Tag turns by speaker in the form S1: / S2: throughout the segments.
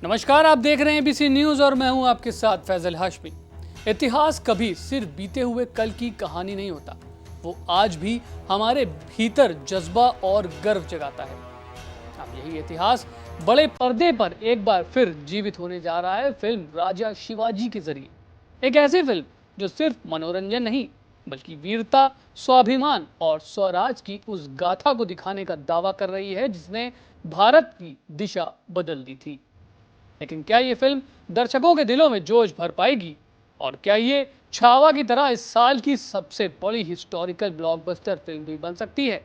S1: नमस्कार, आप देख रहे हैं एबीसी न्यूज और मैं हूं आपके साथ फैजल हाशमी। इतिहास कभी सिर्फ बीते हुए कल की कहानी नहीं होता, वो आज भी हमारे भीतर जज्बा और गर्व जगाता है। अब यही इतिहास बड़े पर्दे पर एक बार फिर जीवित होने जा रहा है फिल्म राजा शिवाजी के जरिए। एक ऐसी फिल्म जो सिर्फ मनोरंजन नहीं बल्कि वीरता, स्वाभिमान और स्वराज की उस गाथा को दिखाने का दावा कर रही है जिसने भारत की दिशा बदल दी थी। लेकिन क्या ये फिल्म दर्शकों के दिलों में जोश भर पाएगी? और क्या ये छावा की तरह इस साल की सबसे बड़ी हिस्टोरिकल ब्लॉकबस्टर फिल्म भी बन सकती है?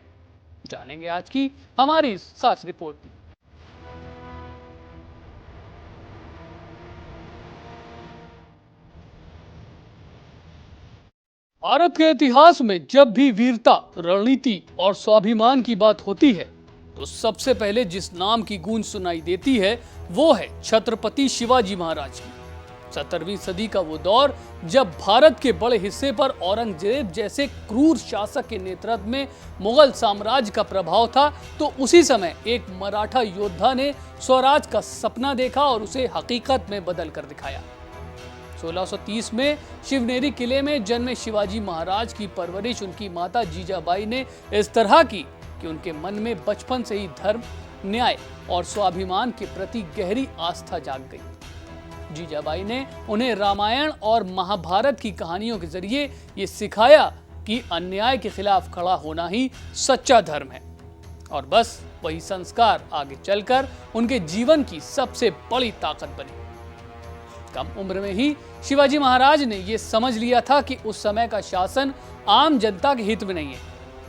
S1: जानेंगे आज की हमारी इस खास रिपोर्ट में। भारत के इतिहास में जब भी वीरता, रणनीति और स्वाभिमान की बात होती है तो सबसे पहले जिस नाम की गूंज सुनाई देती है वो है छत्रपति शिवाजी महाराज की। 17वीं सदी का वो दौर जब भारत के बड़े हिस्से पर औरंगजेब जैसे क्रूर शासक के नेतृत्व में मुगल साम्राज्य का प्रभाव था, तो उसी समय एक मराठा योद्धा ने स्वराज का सपना देखा और उसे हकीकत में बदल कर दिखाया। 1630 में शिवनेरी किले में जन्मे शिवाजी महाराज की परवरिश उनकी माता जीजाबाई ने इस तरह की कि उनके मन में बचपन से ही धर्म, न्याय और स्वाभिमान के प्रति गहरी आस्था जाग गई। जीजाबाई ने उन्हें रामायण और महाभारत की कहानियों के जरिए ये सिखाया कि अन्याय के खिलाफ खड़ा होना ही सच्चा धर्म है। और बस वही संस्कार आगे चलकर उनके जीवन की सबसे बड़ी ताकत बनी। कम उम्र में ही शिवाजी महाराज ने यह समझ लिया था कि उस समय का शासन आम जनता के हित में नहीं है,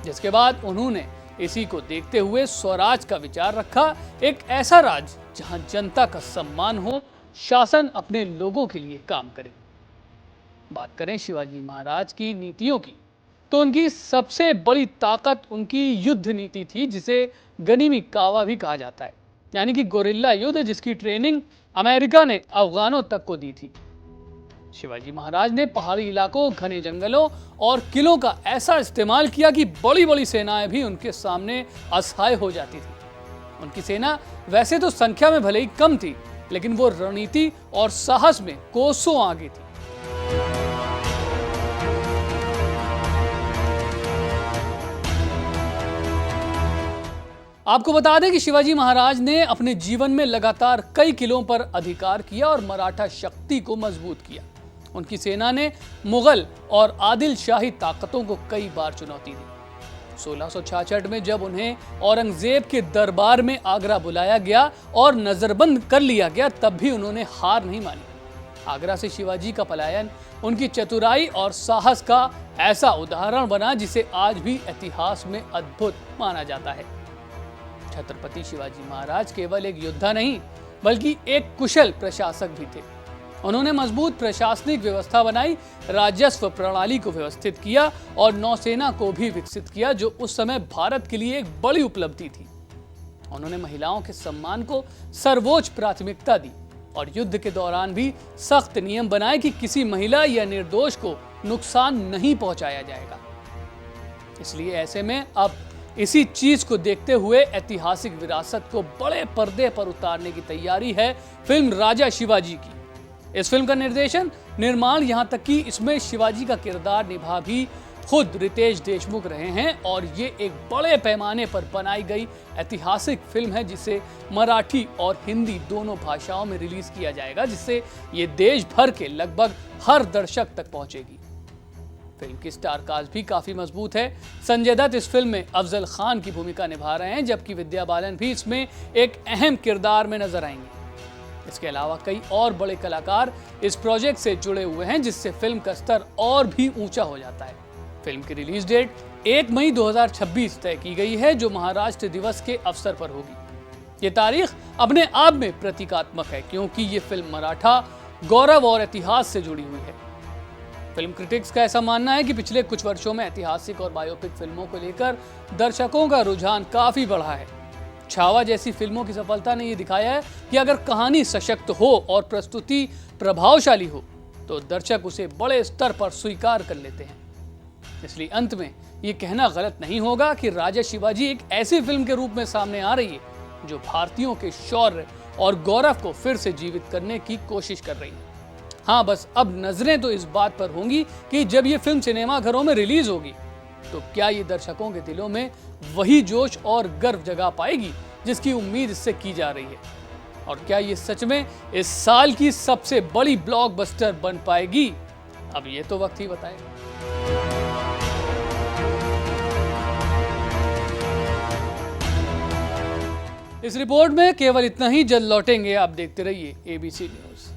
S1: जिसके बाद उन्होंने इसी को देखते हुए स्वराज का विचार रखा, एक ऐसा राज जहां जनता का सम्मान हो, शासन अपने लोगों के लिए काम करे। बात करें शिवाजी महाराज की नीतियों की, तो उनकी सबसे बड़ी ताकत उनकी युद्ध नीति थी, जिसे गनीमी कावा भी कहा जाता है, यानी कि गोरिल्ला युद्ध, जिसकी ट्रेनिंग अमेरिका ने अफगानों तक को दी थी। शिवाजी महाराज ने पहाड़ी इलाकों, घने जंगलों और किलों का ऐसा इस्तेमाल किया कि बड़ी बड़ी सेनाएं भी उनके सामने असहाय हो जाती थी। उनकी सेना वैसे तो संख्या में भले ही कम थी, लेकिन वो रणनीति और साहस में कोसों आगे थी। आपको बता दें कि शिवाजी महाराज ने अपने जीवन में लगातार कई किलों पर अधिकार किया और मराठा शक्ति को मजबूत किया। उनकी सेना ने मुगल और आदिल शाही ताकतों को कई बार चुनौती दी। 1666 में जब उन्हें औरंगजेब के दरबार में आगरा बुलाया गया और नजरबंद कर लिया गया, तब भी उन्होंने हार नहीं मानी। आगरा से शिवाजी का पलायन उनकी चतुराई और साहस का ऐसा उदाहरण बना जिसे आज भी इतिहास में अद्भुत माना जाता है। छत्रपति शिवाजी महाराज केवल एक योद्धा नहीं बल्कि एक कुशल प्रशासक भी थे। उन्होंने मजबूत प्रशासनिक व्यवस्था बनाई, राजस्व प्रणाली को व्यवस्थित किया और नौसेना को भी विकसित किया, जो उस समय भारत के लिए एक बड़ी उपलब्धि थी। उन्होंने महिलाओं के सम्मान को सर्वोच्च प्राथमिकता दी और युद्ध के दौरान भी सख्त नियम बनाए कि किसी महिला या निर्दोष को नुकसान नहीं पहुंचाया जाएगा। इसलिए ऐसे में अब इसी चीज को देखते हुए ऐतिहासिक विरासत को बड़े पर्दे पर उतारने की तैयारी है फिल्म राजा शिवाजी की। इस फिल्म का निर्देशन, निर्माण, यहां तक कि इसमें शिवाजी का किरदार निभा भी खुद रितेश देशमुख रहे हैं और ये एक बड़े पैमाने पर बनाई गई ऐतिहासिक फिल्म है जिसे मराठी और हिंदी दोनों भाषाओं में रिलीज किया जाएगा, जिससे ये देश भर के लगभग हर दर्शक तक पहुंचेगी। फिल्म की स्टार कास्ट भी काफी मजबूत है। संजय दत्त इस फिल्म में अफजल खान की भूमिका निभा रहे हैं, जबकि विद्या बालन भी इसमें एक अहम किरदार में नजर आएंगे। इसके अलावा कई और बड़े कलाकार इस प्रोजेक्ट से जुड़े हुए हैं, जिससे फिल्म का स्तर और भी ऊंचा हो जाता है। फिल्म की रिलीज डेट 1 मई 2026 तय की गई है, जो महाराष्ट्र दिवस के अवसर पर होगी। ये तारीख अपने आप में प्रतीकात्मक है, क्योंकि ये फिल्म मराठा गौरव और इतिहास से जुड़ी हुई है। फिल्म क्रिटिक्स का ऐसा मानना है कि पिछले कुछ वर्षों में ऐतिहासिक और बायोपिक फिल्मों को लेकर दर्शकों का रुझान काफी बढ़ा है। छावा जैसी फिल्मों की सफलता ने यह दिखाया है कि अगर कहानी सशक्त हो और प्रस्तुति प्रभावशाली हो तो दर्शक उसे बड़े स्तर पर स्वीकार कर लेते हैं। इसलिए अंत में यह कहना गलत नहीं होगा कि राजा शिवाजी एक ऐसी फिल्म के रूप में सामने आ रही है जो भारतीयों के शौर्य और गौरव को फिर से जीवित करने की कोशिश कर रही है। हाँ, बस अब नजरें तो इस बात पर होंगी कि जब ये फिल्म सिनेमाघरों में रिलीज होगी तो क्या ये दर्शकों के दिलों में वही जोश और गर्व जगा पाएगी जिसकी उम्मीद इससे की जा रही है, और क्या ये सच में इस साल की सबसे बड़ी ब्लॉकबस्टर बन पाएगी? अब ये तो वक्त ही बताएगा। इस रिपोर्ट में केवल इतना ही, जल्द लौटेंगे। आप देखते रहिए ABC न्यूज़।